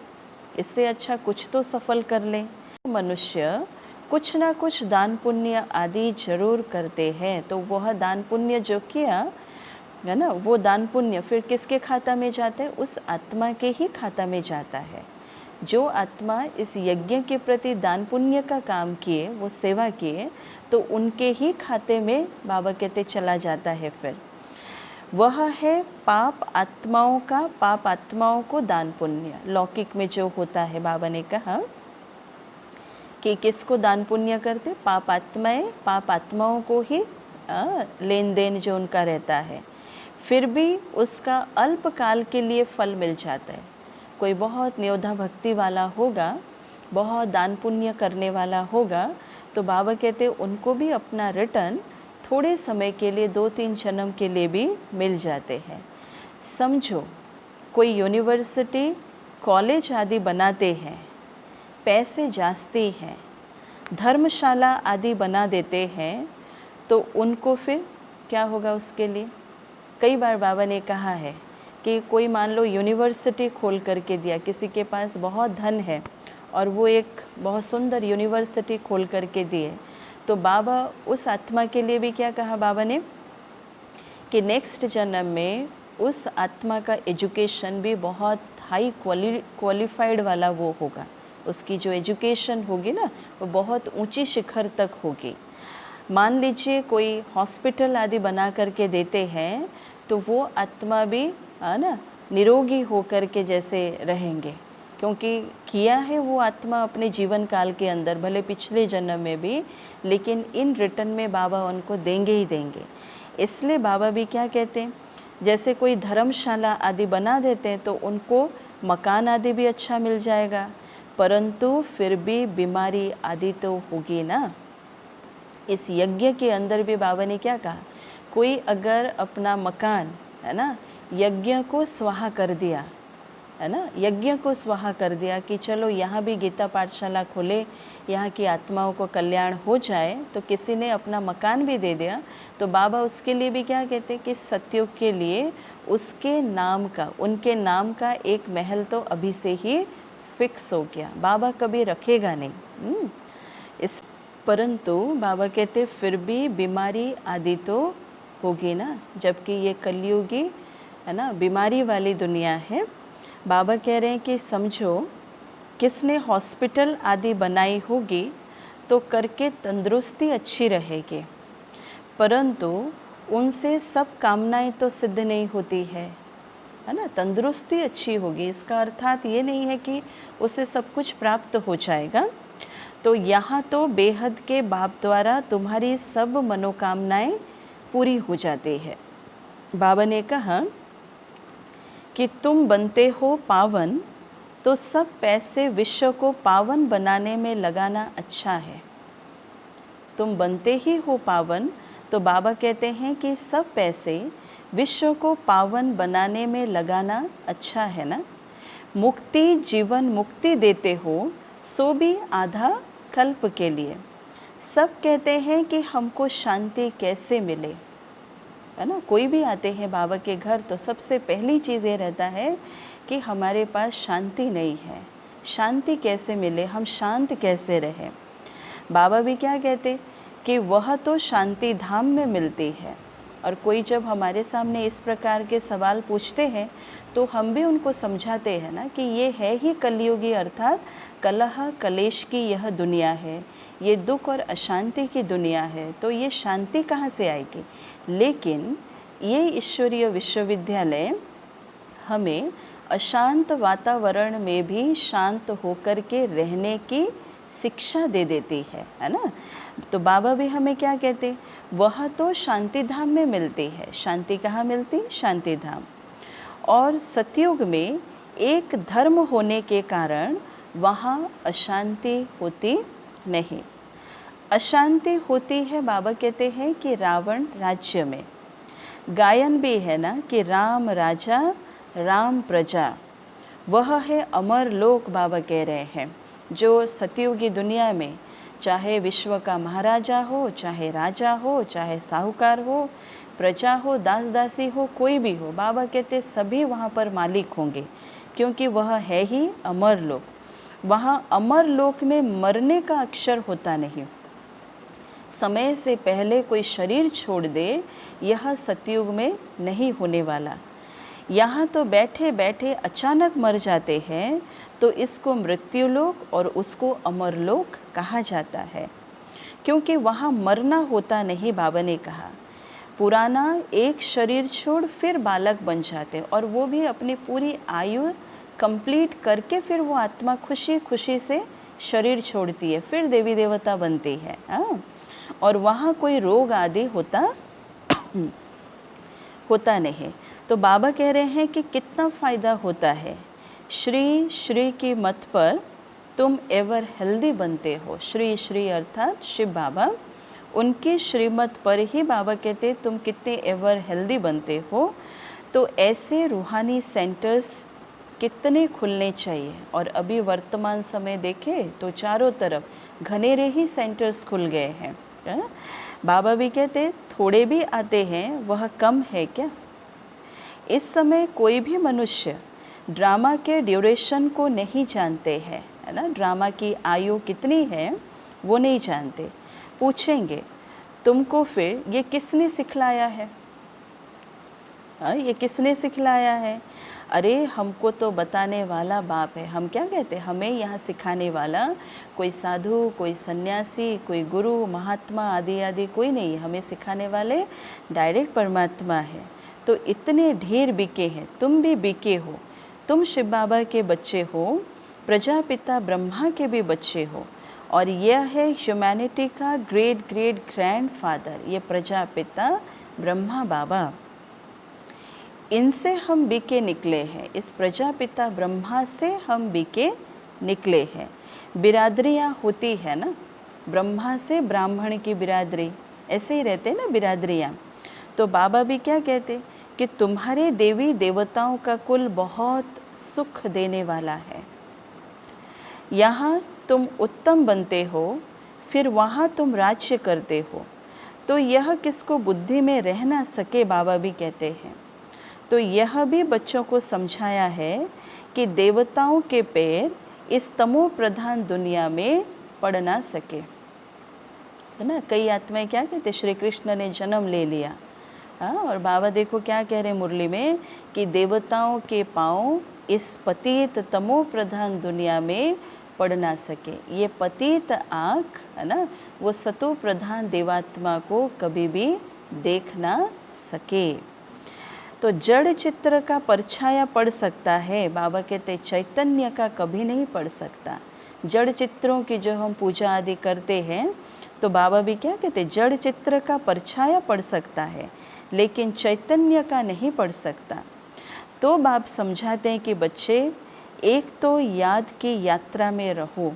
इससे अच्छा कुछ तो सफल कर ले। मनुष्य कुछ ना कुछ दान पुण्य आदि जरूर करते हैं, तो वह दान पुण्य जो किया है ना, वो दान पुण्य फिर किसके खाता में जाता है, उस आत्मा के ही खाता में जाता है। जो आत्मा इस यज्ञ के प्रति दान पुण्य का काम किए, वो सेवा किए, तो उनके ही खाते में बाबा कहते चला जाता है। फिर वह है पाप आत्माओं का, पाप आत्माओं को दान पुण्य लौकिक में जो होता है। बाबा ने कहा कि किसको दान पुण्य करते, पाप आत्माएं, पाप आत्माओं को ही लेन देन जो उनका रहता है, फिर भी उसका अल्पकाल के लिए फल मिल जाता है। कोई बहुत नियोधा भक्ति वाला होगा, बहुत दान पुण्य करने वाला होगा, तो बाबा कहते उनको भी अपना रिटर्न थोड़े समय के लिए 2-3 जन्म के लिए भी मिल जाते हैं। समझो कोई यूनिवर्सिटी कॉलेज आदि बनाते हैं, पैसे जास्ती हैं, धर्मशाला आदि बना देते हैं, तो उनको फिर क्या होगा उसके लिए, कई बार बाबा ने कहा है कि कोई मान लो यूनिवर्सिटी खोल करके दिया, किसी के पास बहुत धन है और वो एक बहुत सुंदर यूनिवर्सिटी खोल करके दिए, तो बाबा उस आत्मा के लिए भी क्या कहा बाबा ने कि नेक्स्ट जन्म में उस आत्मा का एजुकेशन भी बहुत हाई क्वालिफाइड वाला वो होगा, उसकी जो एजुकेशन होगी ना वो बहुत ऊंची शिखर तक होगी। मान लीजिए कोई हॉस्पिटल आदि बना करके देते हैं तो वो आत्मा भी है ना निरोगी हो करके जैसे रहेंगे, क्योंकि किया है वो आत्मा अपने जीवन काल के अंदर, भले पिछले जन्म में भी, लेकिन इन रिटर्न में बाबा उनको देंगे ही देंगे। इसलिए बाबा भी क्या कहते हैं, जैसे कोई धर्मशाला आदि बना देते हैं तो उनको मकान आदि भी अच्छा मिल जाएगा, परंतु फिर भी बीमारी आदि तो होगी ना। इस यज्ञ के अंदर भी बाबा ने क्या कहा, कोई अगर अपना मकान है ना यज्ञ को स्वाहा कर दिया, है ना, यज्ञ को स्वाहा कर दिया कि चलो यहाँ भी गीता पाठशाला खोले, यहाँ की आत्माओं को कल्याण हो जाए, तो किसी ने अपना मकान भी दे दिया, तो बाबा उसके लिए भी क्या कहते हैं कि सतयुग के लिए उसके नाम का, उनके नाम का एक महल तो अभी से ही फिक्स हो गया, बाबा कभी रखेगा नहीं। इस परंतु बाबा कहते फिर भी बीमारी आदि तो होगी ना, जबकि ये कलयुगी है ना बीमारी वाली दुनिया है। बाबा कह रहे हैं कि समझो किसने हॉस्पिटल आदि बनाई होगी तो करके तंदुरुस्ती अच्छी रहेगी, परंतु उनसे सब कामनाएं तो सिद्ध नहीं होती है ना। तंदुरुस्ती अच्छी होगी इसका अर्थात ये नहीं है कि उसे सब कुछ प्राप्त हो जाएगा। तो यहाँ तो बेहद के बाप द्वारा तुम्हारी सब मनोकामनाएं पूरी हो जाती है। बाबा ने कहा कि तुम बनते हो पावन, तो सब पैसे विश्व को पावन बनाने में लगाना अच्छा है। तुम बनते ही हो पावन, तो बाबा कहते हैं कि सब पैसे विश्व को पावन बनाने में लगाना अच्छा है ना। मुक्ति जीवन मुक्ति देते हो, सो भी आधा कल्प के लिए। सब कहते हैं कि हमको शांति कैसे मिले, है ना। कोई भी आते हैं बाबा के घर तो सबसे पहली चीज़ ये रहता है कि हमारे पास शांति नहीं है, शांति कैसे मिले, हम शांत कैसे रहें। बाबा भी क्या कहते कि वह तो शांति धाम में मिलती है। और कोई जब हमारे सामने इस प्रकार के सवाल पूछते हैं तो हम भी उनको समझाते हैं ना कि ये है ही कलयुगी, अर्थात कलह कलेश की यह दुनिया है, ये दुख और अशांति की दुनिया है, तो ये शांति कहाँ से आएगी। लेकिन ये ईश्वरीय विश्वविद्यालय हमें अशांत वातावरण में भी शांत होकर के रहने की शिक्षा दे देती है ना। तो बाबा भी हमें क्या कहते, वह तो शांति धाम में मिलती है। शांति कहाँ मिलती, शांति धाम। और सतयुग में एक धर्म होने के कारण वहाँ अशांति होती नहीं। अशांति होती है, बाबा कहते हैं कि रावण राज्य में। गायन भी है ना कि राम राजा राम प्रजा, वह है अमर लोक। बाबा कह रहे हैं जो सतयुगी दुनिया में चाहे विश्व का महाराजा हो, चाहे राजा हो, चाहे साहूकार हो, प्रजा हो, दास दासी हो, कोई भी हो, बाबा कहते सभी वहाँ पर मालिक होंगे, क्योंकि वह है ही अमर लोक। वहाँ अमर लोक में मरने का अक्षर होता नहीं। समय से पहले कोई शरीर छोड़ दे, यह सतयुग में नहीं होने वाला। यहाँ तो बैठे बैठे अचानक मर जाते हैं, तो इसको मृत्युलोक और उसको अमरलोक कहा जाता है, क्योंकि वहाँ मरना होता नहीं। बाबा ने कहा पुराना एक शरीर छोड़ फिर बालक बन जाते, और वो भी अपनी पूरी आयु कंप्लीट करके फिर वो आत्मा खुशी खुशी से शरीर छोड़ती है, फिर देवी देवता बनती है। और वहाँ कोई रोग आदि होता नहीं। तो बाबा कह रहे हैं कि कितना फ़ायदा होता है। श्री श्री की मत पर तुम एवर हेल्दी बनते हो। श्री श्री अर्थात शिव बाबा, उनकी श्रीमत पर ही बाबा कहते तुम कितने एवर हेल्दी बनते हो। तो ऐसे रूहानी सेंटर्स कितने खुलने चाहिए। और अभी वर्तमान समय देखें तो चारों तरफ घनेरे ही सेंटर्स खुल गए हैं। बाबा भी कहते थोड़े भी आते हैं, वह कम है क्या। इस समय कोई भी मनुष्य ड्रामा के ड्यूरेशन को नहीं जानते हैं, है ना, ड्रामा की आयु कितनी है वो नहीं जानते। पूछेंगे तुमको फिर ये किसने सिखलाया है? ये किसने सिखलाया है? अरे हमको तो बताने वाला बाप है। हम क्या कहते हैं, हमें यहाँ सिखाने वाला कोई साधु, कोई सन्यासी, कोई गुरु, महात्मा आदि आदि कोई नहीं है। हमें सिखाने वाले डायरेक्ट परमात्मा है। तो इतने ढेर बिके हैं, तुम भी बिके हो। तुम शिव बाबा के बच्चे हो, प्रजापिता ब्रह्मा के भी बच्चे हो, और यह है ह्यूमैनिटी का ग्रेट ग्रेट ग्रैंड फादर, ये प्रजापिता ब्रह्मा बाबा। इनसे हम बीके निकले हैं, इस प्रजापिता ब्रह्मा से हम बीके निकले हैं। बिरादरियाँ होती है ना, ब्रह्मा से ब्राह्मण की बिरादरी, ऐसे ही रहते हैं ना बिरादरियाँ। तो बाबा भी क्या कहते कि तुम्हारे देवी देवताओं का कुल बहुत सुख देने वाला है। यहाँ तुम उत्तम बनते हो, फिर वहाँ तुम राज्य करते हो। तो यह किसको बुद्धि में रह ना सके, बाबा भी कहते हैं। तो यह भी बच्चों को समझाया है कि देवताओं के पैर इस तमो प्रधान दुनिया में पड़ ना सके। सुना, कई आत्माएं क्या कहते, श्री कृष्ण ने जन्म ले लिया। हाँ, और बाबा देखो क्या कह रहे मुरली में कि देवताओं के पाँव इस पतित तमो प्रधान दुनिया में पड़ ना सके। ये पतित आँख है ना, वो सतो प्रधान देवात्मा को कभी भी देख ना सके। तो जड़ चित्र का परछाया पड़ सकता है, बाबा कहते चैतन्य का कभी नहीं पड़ सकता। जड़ चित्रों की जो हम पूजा आदि करते हैं, तो बाबा भी क्या कहते, जड़ चित्र का परछाया पड़ सकता है लेकिन चैतन्य का नहीं पड़ सकता। तो बाप समझाते हैं कि बच्चे, एक तो याद की यात्रा में रहो,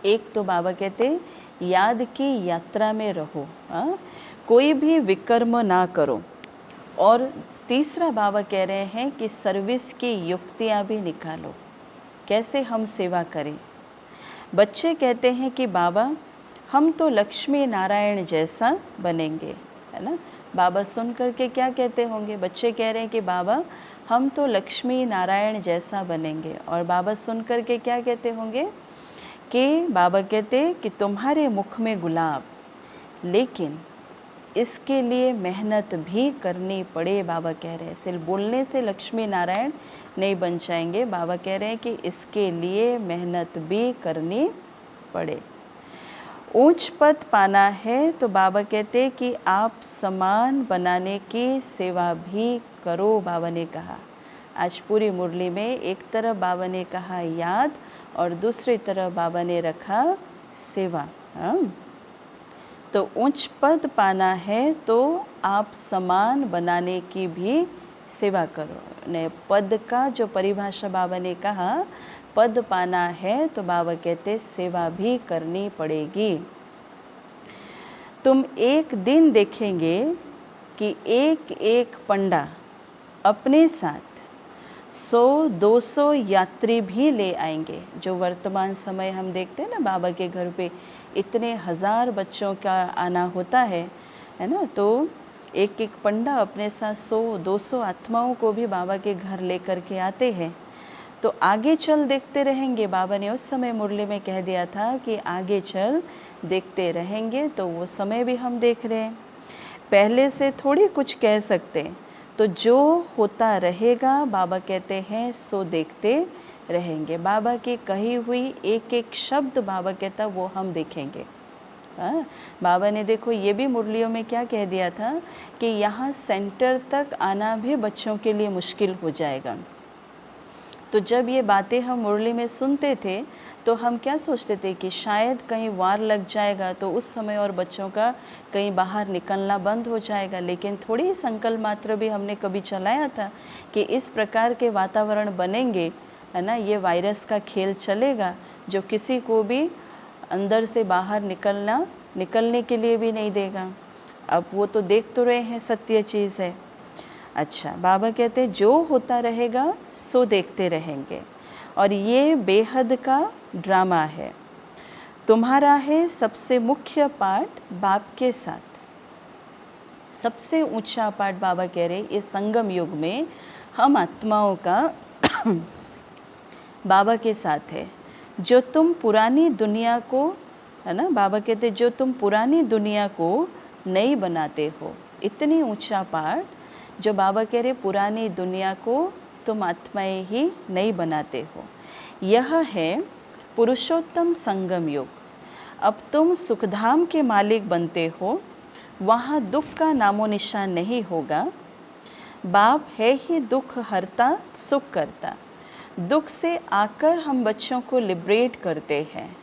एक तो बाबा कहते याद की यात्रा में रहो, कोई भी विकर्म ना करो। और तीसरा बाबा कह रहे हैं कि सर्विस की युक्तियाँ भी निकालो, कैसे हम सेवा करें। बच्चे कहते हैं कि बाबा हम तो लक्ष्मी नारायण जैसा बनेंगे, है ना। बाबा सुन करके क्या कहते होंगे, बच्चे कह रहे हैं कि बाबा हम तो लक्ष्मी नारायण जैसा बनेंगे। और बाबा सुन करके क्या कहते होंगे कि बाबा कहते कि तुम्हारे मुख में गुलाब, लेकिन इसके लिए मेहनत भी करनी पड़े। बाबा कह रहे हैं सिर्फ बोलने से लक्ष्मी नारायण नहीं बन जाएंगे। बाबा कह रहे हैं कि इसके लिए मेहनत भी करनी पड़े। ऊंच पद पाना है तो बाबा कहते कि आप समान बनाने की सेवा भी करो। बाबा ने कहा आज पूरी मुरली में एक तरफ बाबा ने कहा याद और दूसरी तरफ बाबा ने रखा सेवा। तो उच्च पद पाना है तो आप समान बनाने की भी सेवा करो। ने पद का जो परिभाषा बाबा ने कहा, पद पाना है तो बाबा कहते सेवा भी करनी पड़ेगी। तुम एक दिन देखेंगे कि एक एक पंडा अपने साथ 100-200 यात्री भी ले आएंगे। जो वर्तमान समय हम देखते हैं ना, बाबा के घर पे इतने हजार बच्चों का आना होता है ना। तो एक एक पंडा अपने साथ 100-200 आत्माओं को भी बाबा के घर लेकर के आते हैं। तो आगे चल देखते रहेंगे। बाबा ने उस समय मुरली में कह दिया था कि आगे चल देखते रहेंगे, तो वो समय भी हम देख रहे हैं। पहले से थोड़ी कुछ कह सकते, तो जो होता रहेगा बाबा कहते हैं सो देखते रहेंगे। बाबा की कही हुई एक एक शब्द बाबा कहता वो हम देखेंगे। बाबा ने देखो ये भी मुरलियों में क्या कह दिया था कि यहाँ सेंटर तक आना भी बच्चों के लिए मुश्किल हो जाएगा। तो जब ये बातें हम मुरली में सुनते थे तो हम क्या सोचते थे कि शायद कहीं वार लग जाएगा तो उस समय और बच्चों का कहीं बाहर निकलना बंद हो जाएगा। लेकिन थोड़ी ही संकल्प मात्र भी हमने कभी चलाया था कि इस प्रकार के वातावरण बनेंगे, है ना, ये वायरस का खेल चलेगा जो किसी को भी अंदर से बाहर निकलने के लिए भी नहीं देगा। अब वो तो देख तो रहे हैं, सत्य चीज़ है। अच्छा, बाबा कहते जो होता रहेगा सो देखते रहेंगे, और ये बेहद का ड्रामा है। तुम्हारा है सबसे मुख्य पार्ट बाप के साथ। सबसे ऊंचा पाठ बाबा कह रहे इस संगम युग में हम आत्माओं का बाबा के साथ है। जो तुम पुरानी दुनिया को, है ना, बाबा कहते जो तुम पुरानी दुनिया को नई बनाते हो। इतनी ऊंचा पाठ जो बाबा कह रहे पुरानी दुनिया को तुम आत्माएं ही नई बनाते हो। यह है पुरुषोत्तम संगम युग। अब तुम सुखधाम के मालिक बनते हो। वहाँ दुख का नामो निशान नहीं होगा। बाप है ही दुख हरता सुख करता। दुख से आकर हम बच्चों को लिबरेट करते हैं।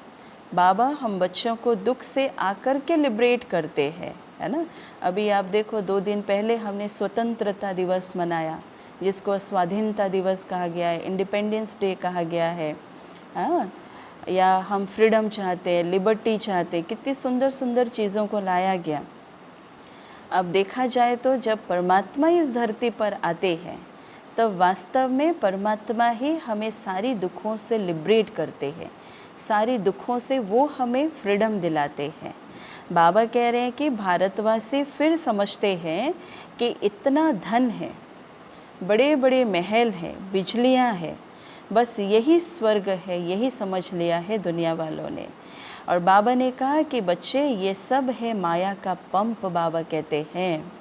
बाबा हम बच्चों को दुख से आकर के लिबरेट करते हैं, है ना। अभी आप देखो 2 दिन पहले हमने स्वतंत्रता दिवस मनाया, जिसको स्वाधीनता दिवस कहा गया है, इंडिपेंडेंस डे कहा गया है। हाँ, या हम फ्रीडम चाहते हैं, लिबर्टी चाहते हैं, कितनी सुंदर सुंदर चीज़ों को लाया गया। अब देखा जाए तो जब परमात्मा इस धरती पर आते हैं तब वास्तव में परमात्मा ही हमें सारी दुखों से लिबरेट करते हैं, सारी दुखों से वो हमें फ्रीडम दिलाते हैं। बाबा कह रहे हैं कि भारतवासी फिर समझते हैं कि इतना धन है, बड़े बड़े महल हैं, बिजलियां हैं, बस यही स्वर्ग है, यही समझ लिया है दुनिया वालों ने। और बाबा ने कहा कि बच्चे ये सब है माया का पंप। बाबा कहते हैं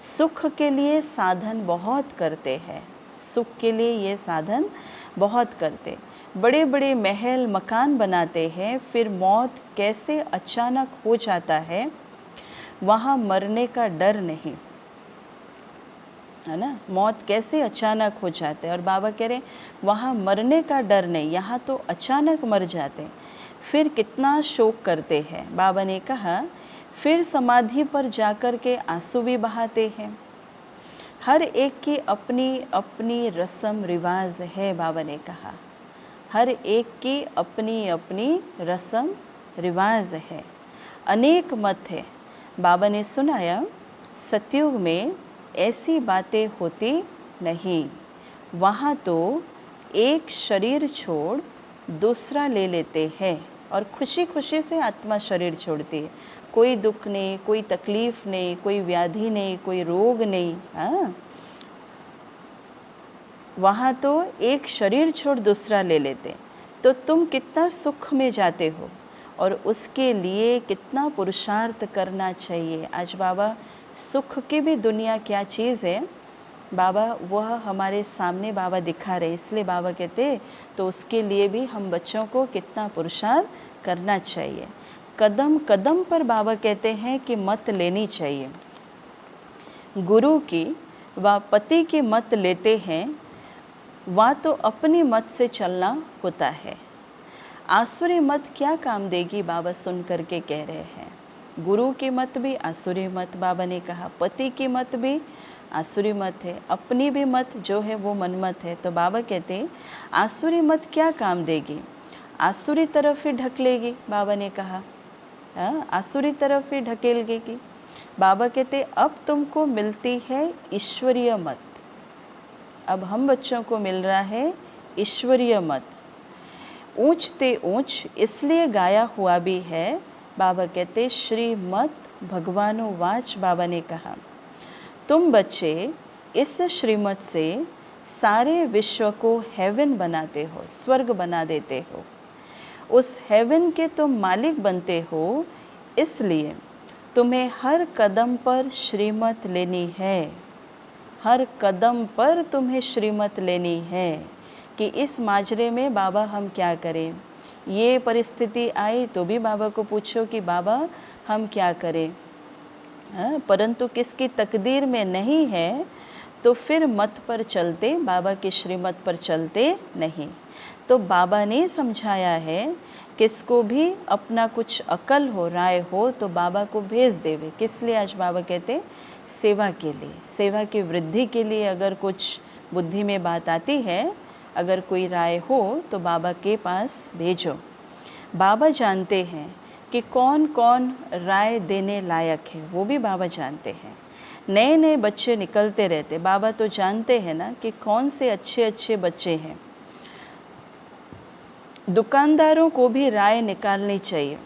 सुख के लिए साधन बहुत करते हैं, सुख के लिए ये साधन बहुत करते, बड़े बड़े महल मकान बनाते हैं, फिर मौत कैसे अचानक हो जाता है, वहाँ मरने का डर नहीं, है ना। मौत कैसे अचानक हो जाते हैं और बाबा कह रहे वहाँ मरने का डर नहीं, यहाँ तो अचानक मर जाते, फिर कितना शोक करते हैं। बाबा ने कहा फिर समाधि पर जाकर के आंसू भी बहाते हैं। हर एक की अपनी अपनी रस्म रिवाज है। बाबा ने कहा हर एक की अपनी अपनी रस्म रिवाज है, अनेक मत है। बाबा ने सुनाया सतयुग में ऐसी बातें होती नहीं, वहाँ तो एक शरीर छोड़ दूसरा ले लेते हैं और खुशी खुशी से आत्मा शरीर छोड़ती है। कोई दुख नहीं, कोई तकलीफ नहीं, कोई व्याधि नहीं, कोई रोग नहीं। हाँ, वहाँ तो एक शरीर छोड़ दूसरा ले लेते। तो तुम कितना सुख में जाते हो और उसके लिए कितना पुरुषार्थ करना चाहिए। आज बाबा सुख की भी दुनिया क्या चीज़ है, बाबा वह हमारे सामने बाबा दिखा रहे, इसलिए बाबा कहते तो उसके लिए भी हम बच्चों को कितना पुरुषार्थ करना चाहिए। कदम कदम पर बाबा कहते हैं कि मत लेनी चाहिए। गुरु की व पति की मत लेते हैं, वह तो अपनी मत से चलना होता है। आसुरी मत क्या काम देगी, बाबा सुन करके कह रहे हैं। गुरु की मत भी आसुरी मत, बाबा ने कहा पति की मत भी आसुरी मत है, अपनी भी मत जो है वो मनमत है। तो बाबा कहते हैं आसुरी मत क्या काम देगी, आसुरी तरफ ही ढकेलेगी। बाबा ने कहा आसुरी तरफ ही ढकेलेगी। बाबा कहते अब तुमको मिलती है ईश्वरीय मत। अब हम बच्चों को मिल रहा है ईश्वरीय मत। ऊंचते ऊंच इसलिए गाया हुआ भी है। बाबा कहते श्रीमत भगवानो वाच। बाबा ने कहा तुम बच्चे इस श्रीमत से सारे विश्व को हेवन बनाते हो, स्वर्ग बना देते हो, उस हेवन के तुम मालिक बनते हो। इसलिए तुम्हें हर कदम पर श्रीमत लेनी है, हर कदम पर तुम्हें श्रीमत लेनी है कि इस माजरे में बाबा हम क्या करें। ये परिस्थिति आई तो भी बाबा को पूछो कि बाबा हम क्या करें। परंतु किसकी तकदीर में नहीं है तो फिर मत पर चलते, बाबा की श्रीमत पर चलते नहीं। तो बाबा ने समझाया है किसको भी अपना कुछ अकल हो, राय हो तो बाबा को भेज देवे। किस लिए आज बाबा कहते सेवा के लिए, सेवा की वृद्धि के लिए। अगर कुछ बुद्धि में बात आती है, अगर कोई राय हो तो बाबा के पास भेजो। बाबा जानते हैं कि कौन कौन राय देने लायक है, वो भी बाबा जानते हैं। नए नए बच्चे निकलते रहते, बाबा तो जानते हैं ना कि कौन से अच्छे अच्छे बच्चे हैं। दुकानदारों को भी राय निकालनी चाहिए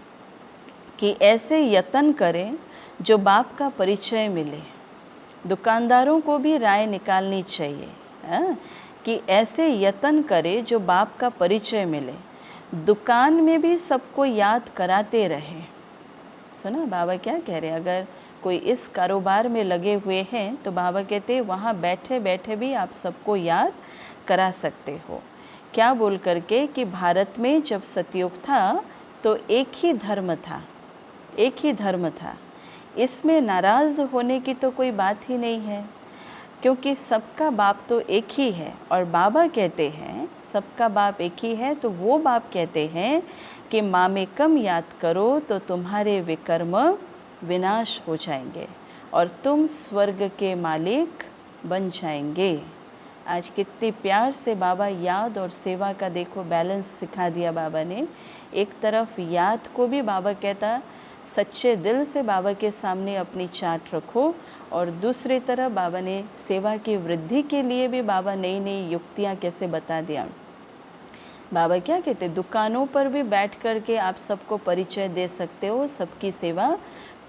कि ऐसे यत्न करें जो बाप का परिचय मिले। दुकानदारों को भी राय निकालनी चाहिए कि ऐसे यत्न करे जो बाप का परिचय मिले। दुकान में भी सबको याद कराते रहे। सुना बाबा क्या कह रहे हैं? अगर कोई इस कारोबार में लगे हुए हैं तो बाबा कहते हैं वहाँ बैठे बैठे भी आप सबको याद करा सकते हो। क्या बोल करके कि भारत में जब सतयुग था तो एक ही धर्म था, एक ही धर्म था। इसमें नाराज़ होने की तो कोई बात ही नहीं है, क्योंकि सबका बाप तो एक ही है। और बाबा कहते हैं सबका बाप एक ही है, तो वो बाप कहते हैं कि मामेकम याद करो तो तुम्हारे विकर्म विनाश हो जाएंगे और तुम स्वर्ग के मालिक बन जाएंगे। आज कितने प्यार से बाबा याद और सेवा का देखो बैलेंस सिखा दिया बाबा ने। एक तरफ याद को भी बाबा कहता सच्चे दिल से बाबा के सामने अपनी चाट रखो, और दूसरी तरफ बाबा ने सेवा की वृद्धि के लिए भी बाबा नई नई युक्तियाँ कैसे बता दिया। बाबा क्या कहते, दुकानों पर भी बैठ कर के आप सबको परिचय दे सकते हो, सबकी सेवा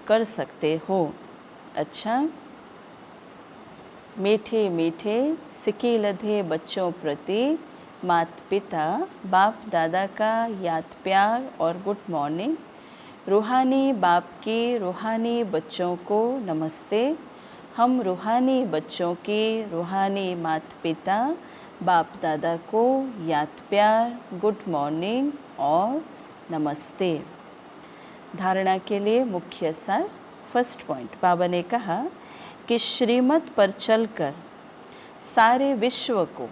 कर सकते हो। अच्छा, मीठे मीठे सिके लधे बच्चों प्रति माता पिता बाप दादा का याद प्यार और गुड मॉर्निंग। रूहानी बाप के रूहानी बच्चों को नमस्ते। हम रूहानी बच्चों के रूहानी माता पिता बाप दादा को याद प्यार, गुड मॉर्निंग और नमस्ते। धारणा के लिए मुख्य सार। फर्स्ट पॉइंट, बाबा ने कहा कि श्रीमत पर चलकर सारे विश्व को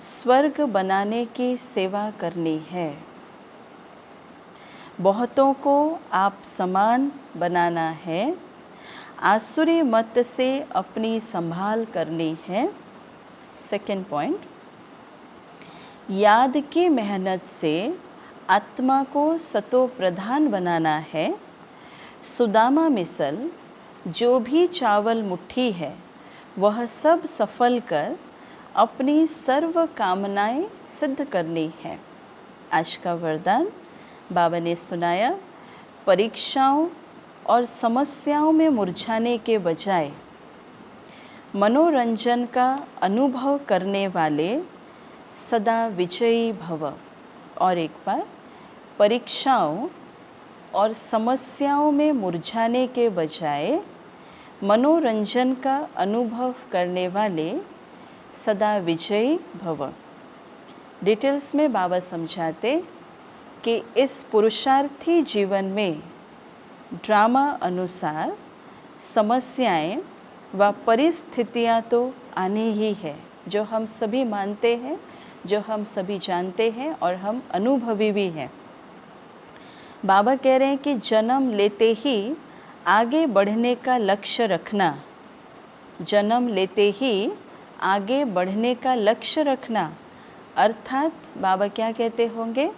स्वर्ग बनाने की सेवा करनी है। बहुतों को आप समान बनाना है। आसुरी मत से अपनी संभाल करनी है। सेकंड पॉइंट, याद की मेहनत से आत्मा को सतो प्रधान बनाना है। सुदामा मिसल जो भी चावल मुट्ठी है वह सब सफल कर अपनी सर्व कामनाएं सिद्ध करनी है। आज का वरदान बाबा ने सुनाया, परीक्षाओं और समस्याओं में मुरझाने के बजाय मनोरंजन का अनुभव करने वाले सदा विजयी भव। और एक बार, परीक्षाओं और समस्याओं में मुरझाने के बजाय मनोरंजन का अनुभव करने वाले सदा विजयी भव। डिटेल्स में बाबा समझाते कि इस पुरुषार्थी जीवन में ड्रामा अनुसार समस्याएं व परिस्थितियां तो आनी ही है, जो हम सभी मानते हैं, जो हम सभी जानते हैं और हम अनुभवी भी हैं। बाबा कह रहे हैं कि जन्म लेते ही आगे बढ़ने का लक्ष्य रखना, जन्म लेते ही आगे बढ़ने का लक्ष्य रखना, अर्थात बाबा क्या कहते होंगे,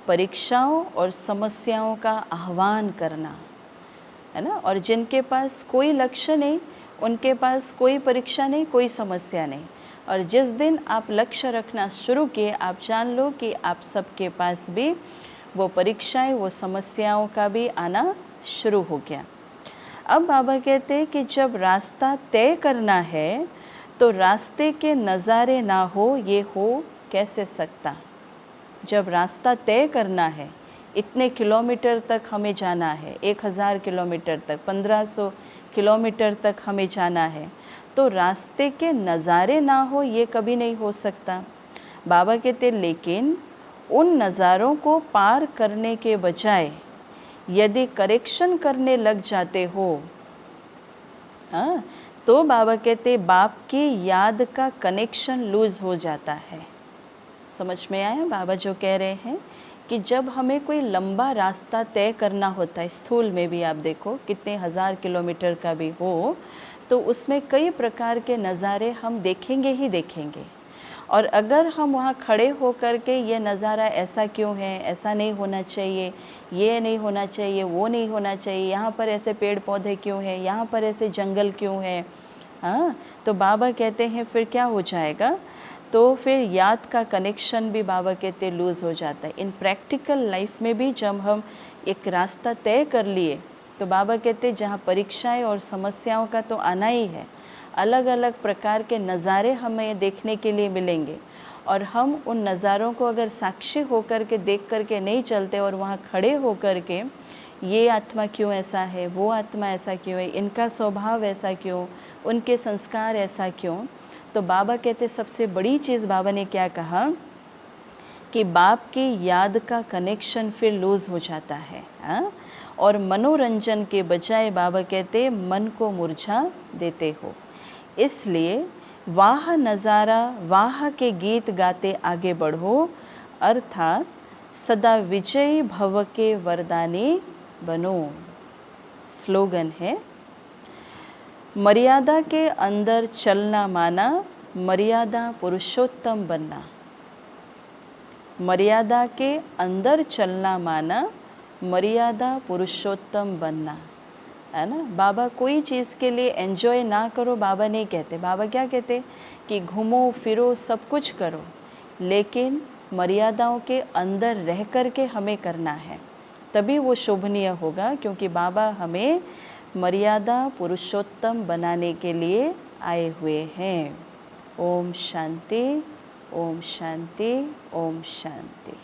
परीक्षाओं और समस्याओं का आह्वान करना, है ना। और जिनके पास कोई लक्ष्य नहीं, उनके पास कोई परीक्षा नहीं, कोई समस्या नहीं। और जिस दिन आप लक्ष्य रखना शुरू किए, आप जान लो कि आप सबके पास भी वो परीक्षाएं, वो समस्याओं का भी आना शुरू हो गया। अब बाबा कहते हैं कि जब रास्ता तय करना है तो रास्ते के नज़ारे ना हो, ये हो कैसे सकता। जब रास्ता तय करना है, इतने किलोमीटर तक हमें जाना है, 1000 किलोमीटर तक, 1500 किलोमीटर तक हमें जाना है, तो रास्ते के नज़ारे ना हो, ये कभी नहीं हो सकता। बाबा कहते लेकिन उन नज़ारों को पार करने के बजाय यदि करेक्शन करने लग जाते हो, तो बाबा कहते बाप की याद का कनेक्शन लूज हो जाता है। समझ में आया बाबा जो कह रहे हैं कि जब हमें कोई लंबा रास्ता तय करना होता है, स्थूल में भी आप देखो कितने 1000 किलोमीटर का भी हो, तो उसमें कई प्रकार के नज़ारे हम देखेंगे ही देखेंगे। और अगर हम वहाँ खड़े हो कर के ये नज़ारा ऐसा क्यों है, ऐसा नहीं होना चाहिए, ये नहीं होना चाहिए, वो नहीं होना चाहिए, यहाँ पर ऐसे पेड़ पौधे क्यों हैं, यहाँ पर ऐसे जंगल क्यों है, तो बाबा कहते हैं फिर क्या हो जाएगा, तो फिर याद का कनेक्शन भी बाबा कहते लूज़ हो जाता है। इन प्रैक्टिकल लाइफ में भी जब हम एक रास्ता तय कर लिए तो बाबा कहते जहाँ परीक्षाएं और समस्याओं का तो आना ही है, अलग अलग प्रकार के नज़ारे हमें देखने के लिए मिलेंगे, और हम उन नज़ारों को अगर साक्षी होकर के देख करके नहीं चलते और वहाँ खड़े होकर के ये आत्मा क्यों ऐसा है, वो आत्मा ऐसा क्यों है, इनका स्वभाव ऐसा क्यों, उनके संस्कार ऐसा क्यों, तो बाबा कहते सबसे बड़ी चीज़ बाबा ने क्या कहा कि बाप की याद का कनेक्शन फिर लूज़ हो जाता है, हाँ? और मनोरंजन के बजाय बाबा कहते मन को मुरझा देते हो। इसलिए वाह नज़ारा वाह के गीत गाते आगे बढ़ो, अर्थात सदा विजयी भव के वरदानी बनो। स्लोगन है, मर्यादा के अंदर चलना माना, मर्यादा पुरुषोत्तम बनना। मर्यादा के अंदर चलना माना, मर्यादा पुरुषोत्तम बनना, है ना। बाबा कोई चीज़ के लिए एंजॉय ना करो बाबा नहीं कहते, बाबा क्या कहते कि घूमो फिरो सब कुछ करो, लेकिन मर्यादाओं के अंदर रह कर के हमें करना है, तभी वो शोभनीय होगा, क्योंकि बाबा हमें मर्यादा पुरुषोत्तम बनाने के लिए आए हुए हैं। ओम शांति, ओम शांति, ओम शांति।